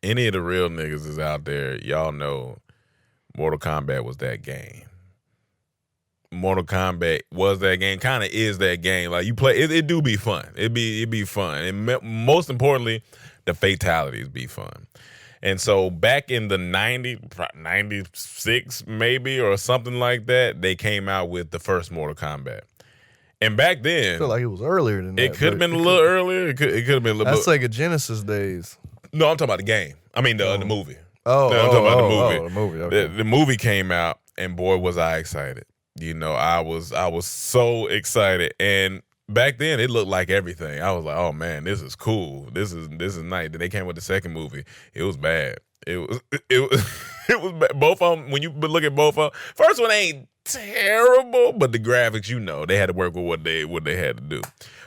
any of the real niggas is out there, y'all know Mortal Kombat was that game. Mortal Kombat was that game, kind of is that game. Like you play, it do be fun. It be fun, and most importantly, the fatalities be fun. And so back in the 96 maybe or something like that, they came out with the first Mortal Kombat. And back then, I feel like it was earlier than that. It could have been a little earlier. It could have been a little. That's like a Genesis days. No, I'm talking about the game. I mean the movie. I'm talking about the movie. the movie. Okay. The movie came out, and boy was I excited. You know, I was so excited. And back then, it looked like everything. I was like, oh man, this is cool. This is nice. Then they came with the second movie. It was bad. It was it was bad. Both of them. When you look at both of them, first one ain't terrible, but the graphics, you know, they had to work with what they had to do.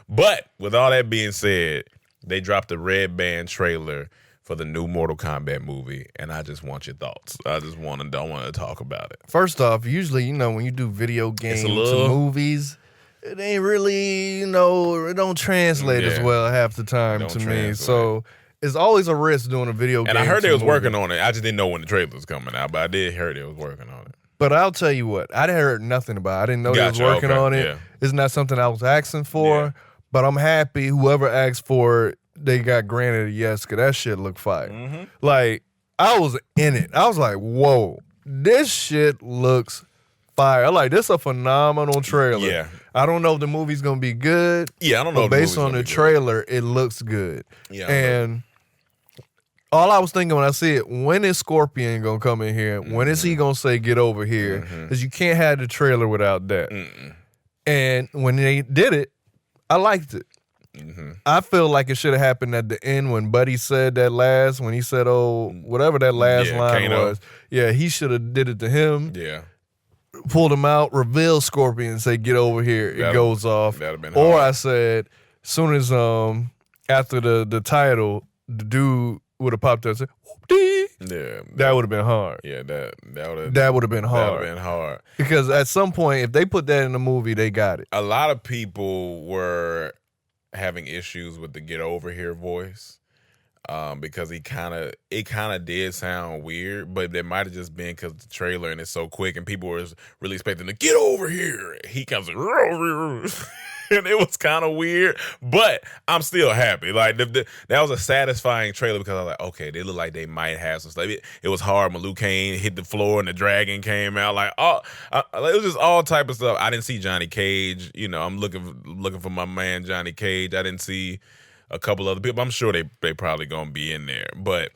But with all that being said, they dropped a red band trailer for the new Mortal Kombat movie, and I just want your thoughts. I want to talk about it. First off, usually, you know, when you do video games and movies, it ain't really, you know, it don't translate as well half the time to me. So it's always a risk doing a video game. And I heard they was working on it. I just didn't know when the trailer was coming out, but I did hear they was working on it. But I'll tell you what, I heard nothing about it. I didn't know they was working on it. Yeah. It's not something I was asking for, but I'm happy whoever asked for it, they got granted a yes, because that shit looked fire. Mm-hmm. Like, I was in it. I was like, whoa, this shit looks fire. I'm like, this is a phenomenal trailer. Yeah. I don't know if the movie's going to be good. Yeah, I don't know. But based on the trailer, it looks good. Yeah. And all I was thinking when I see it, when is Scorpion going to come in here? When is he going to say, get over here? Because you can't have the trailer without that. And when they did it, I liked it. I feel like it should have happened at the end when Buddy said that last, when he said, oh, whatever that last line was. Yeah, he should have did it to him. Yeah. Pulled him out, revealed Scorpion, and say, get over here. It goes off. That'd have been or hard. I said, soon as after the title, the dude would have popped up and said, whoop-dee. Yeah. That would have been hard. Yeah, that would have been hard. That would have been hard. Because at some point, if they put that in the movie, they got it. A lot of people were having issues with the get over here voice. Because it kind of did sound weird, but it might have just been because the trailer and it's so quick and people were really expecting to get over here. He comes and it was kind of weird, but I'm still happy. Like that was a satisfying trailer because I was like, okay, they look like they might have some stuff. It was hard when Liu Kang hit the floor and the dragon came out. Like, it was just all type of stuff. I didn't see Johnny Cage. You know, I'm looking for my man Johnny Cage. I didn't see a couple other people. I'm sure they probably gonna be in there, but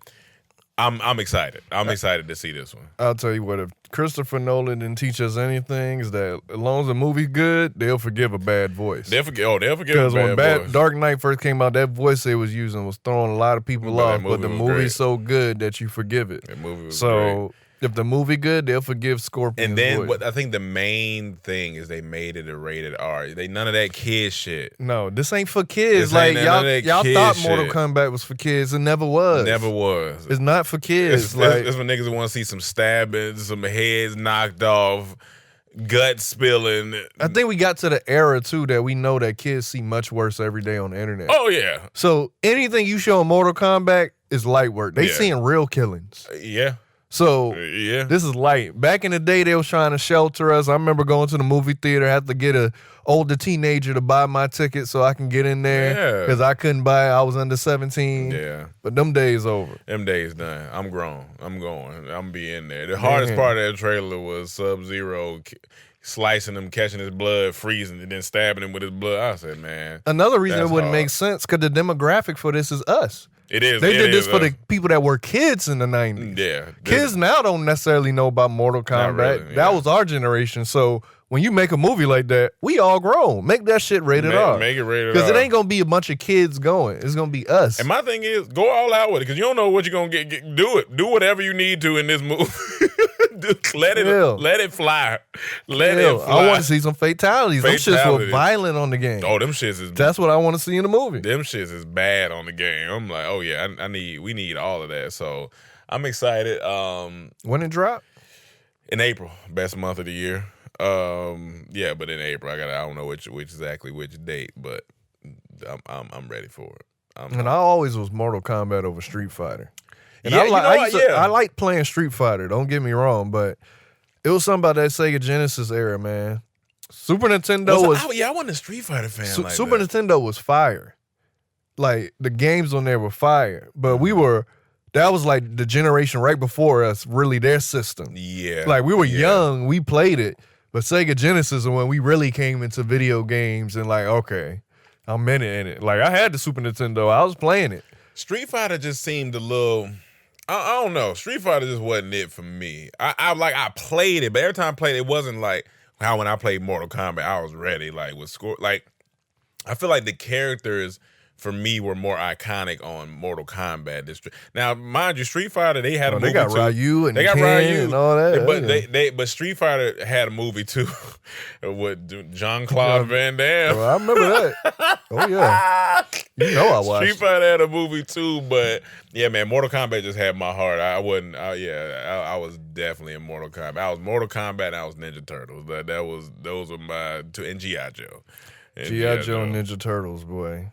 I'm excited. I'm excited to see this one. I'll tell you what, if Christopher Nolan didn't teach us anything, is that as long as the movie's good, they'll forgive a bad voice. They'll forgive a bad voice. Because when Dark Knight first came out, that voice they was using was throwing a lot of people off, but the movie's so good that you forgive it. That movie was great. If the movie good, they'll forgive Scorpion's And then voice. what I think the main thing is they made it a rated R. They none of that kid shit. No, this ain't for kids. Like y'all thought Mortal Kombat was for kids. It never was. Never was. It's not for kids. It's when niggas want to see some stabbing, some heads knocked off, guts spilling. I think we got to the era too that we know that kids see much worse every day on the internet. Oh yeah. So anything you show in Mortal Kombat is light work. They seeing real killings. Yeah. So this is light. Back in the day, they was trying to shelter us. I remember going to the movie theater, had to get a older teenager to buy my ticket so I can get in there because I couldn't buy it. I was under 17. Yeah. But them days over. Them days done. I'm grown. I'm going. I'm be in there. The hardest part of that trailer was Sub-Zero slicing him, catching his blood, freezing, and then stabbing him with his blood. I said, man. Another reason it wouldn't make sense because the demographic for this is us. It is. They did this for the people that were kids in the 90s. Yeah. Kids now don't necessarily know about Mortal Kombat. Really, that was our generation. So when you make a movie like that, we all grown. Make that shit rated R. Make it rated R. Because it ain't going to be a bunch of kids going. It's going to be us. And my thing is, go all out with it because you don't know what you're going to get. Do it. Do whatever you need to in this movie. Let it fly. Let it fly. I want to see some fatalities. Them shits were violent on the game. Oh, them shits is. That's what I want to see in the movie. Them shits is bad on the game. I'm like, oh yeah, we need all of that. So I'm excited. When it drop? In April, best month of the year. Yeah, but in April, I don't know which date, but I'm ready for it. And I always was Mortal Kombat over Street Fighter. And I like playing Street Fighter. Don't get me wrong, but it was something about that Sega Genesis era, man. Super Nintendo I wasn't a Street Fighter fan. Super Nintendo was fire. Like the games on there were fire, but that was like the generation right before us, really their system. Yeah. Like we were young, we played it, but Sega Genesis is when we really came into video games and like, okay, I'm in it. Like I had the Super Nintendo, I was playing it. Street Fighter just seemed a little, I don't know. Street Fighter just wasn't it for me. I played it, but every time I played it, it wasn't like how when I played Mortal Kombat, I was ready. Like with score, like I feel like the characters for me were more iconic on Mortal Kombat. Now, mind you, Street Fighter they had a movie too. They got Ryu and Ken and all that. But Street Fighter had a movie too with Jean-Claude Van Damme. Well, I remember that. Oh yeah, you know I watched. Street Fighter had a movie too, but yeah, man, Mortal Kombat just had my heart. I was definitely in Mortal Kombat. I was Mortal Kombat and I was Ninja Turtles. Those were my two, and G.I. Joe. G.I. Joe and Ninja Turtles, boy.